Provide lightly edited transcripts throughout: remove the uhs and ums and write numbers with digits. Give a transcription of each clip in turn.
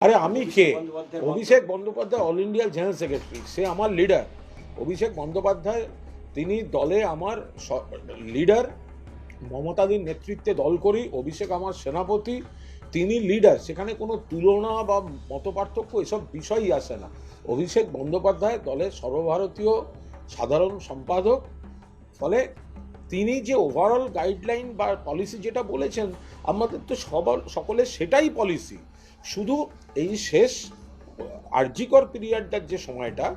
আরে আমি কে? Abhishek Bandyopadhyay all India general secretary, সে আমার লিডার। অভিষেক বন্দ্যোপাধ্যায় তিনি দলে আমার লিডার। মমতাদির নেতৃত্বে দল করি, অভিষেক আমার সেনাপতি, তিনি লিডার। সেখানে কোনো তুলনা বা মতপার্থক্য এসব বিষয়ই আসে না। অভিষেক বন্দ্যোপাধ্যায় দলের সর্বভারতীয় সাধারণ সম্পাদক। ফলে তিনি যে ওভারঅল গাইডলাইন বা পলিসি যেটা বলেছেন, আমাদের তো সকলের সেটাই পলিসি। শুধু এই শেষ আরজিকর পিরিয়ডটার যে সময়টা,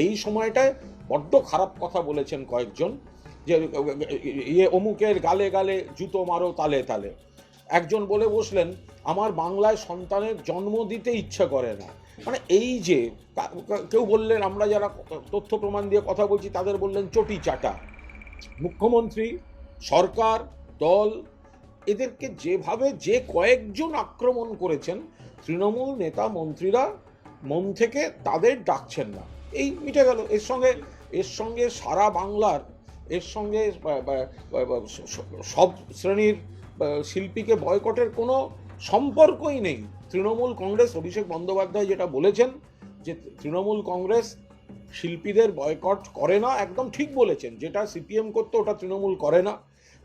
এই সময়টায় বড্ড খারাপ কথা বলেছেন কয়েকজন, যে অমুকের গালে গালে জুতো মারো তালে তালে। একজন বলে বসলেন আমার বাংলায় সন্তানের জন্ম দিতে ইচ্ছা করে না। মানে এই যে কেউ বললেন, আমরা যারা তথ্য প্রমাণ দিয়ে কথা বলছি তাদের বললেন চটি চাটা। মুখ্যমন্ত্রী, সরকার, দল এদেরকে যেভাবে যে কয়েকজন আক্রমণ করেছেন, তৃণমূল নেতা মন্ত্রীরা মন থেকে তাদের ডাকছেন না। এই মিটে গেল। এর সঙ্গে সারা বাংলার, এর সঙ্গে সব শ্রেণীর শিল্পীকে বয়কটের কোনো সম্পর্কই নেই। তৃণমূল কংগ্রেস, অভিষেক বন্দ্যোপাধ্যায় যেটা বলেছেন যে তৃণমূল কংগ্রেস শিল্পীদের বয়কট করে না, একদম ঠিক বলেছেন। যেটা সিপিএম করতো ওটা তৃণমূল করে না,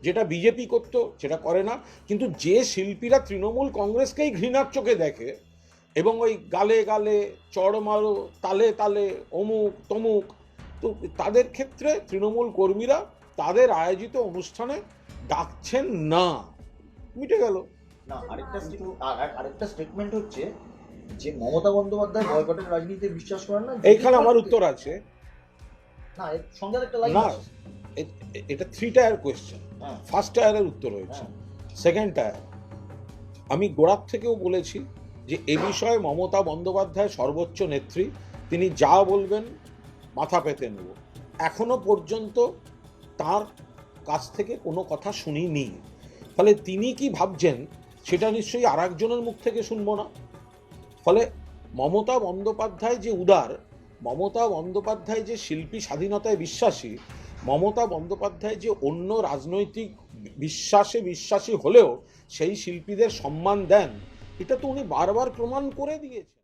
যেটা বিজেপি করতো সেটা করে না। কিন্তু যে শিল্পীরা তৃণমূল কংগ্রেসকেই ঘৃণার চোখে দেখে এবং ওই গালে গালে চড় মারো তালে তালে অমুক তমুক, তো তাদের ক্ষেত্রে তৃণমূল কর্মীরা তাদের আয়োজিত অনুষ্ঠানে ডাকছেন না। মিটে গেল না। আরেকটা স্টেটমেন্ট হচ্ছে যে মমতা বন্দ্যোপাধ্যায় বয়কটের রাজনীতিতে বিশ্বাস করেন না। এইখানে আমার উত্তর আছে। না, এর সঙ্গে একটা লাইন না, আছে। এটা 3 টায়ার কোয়েশ্চেন। ফার্স্ট টায়ারের উত্তর হয়েছে, সেকেন্ড টায়ার আমি গোড়ার থেকেও বলেছি যে এ বিষয়ে মমতা বন্দ্যোপাধ্যায় সর্বোচ্চ নেত্রী, তিনি যা বলবেন মাথা পেতে নেব। এখনো পর্যন্ত তার কাছ থেকে কোনো কথা শুনিনি। ফলে তিনি কি ভাবছেন সেটা নিশ্চয়ই আর একজনের মুখ থেকে শুনবো না। ফলে মমতা বন্দ্যোপাধ্যায় যে উদার, মমতা বন্দ্যোপাধ্যায় যে শিল্পী স্বাধীনতায় বিশ্বাসী, মমতা বন্দ্যোপাধ্যায় যে অন্য রাজনৈতিক বিশ্বাসী হলেও সেই শিল্পীদের সম্মান দেন, এটা তো উনি বারবার প্রমাণ করে দিয়েছেন।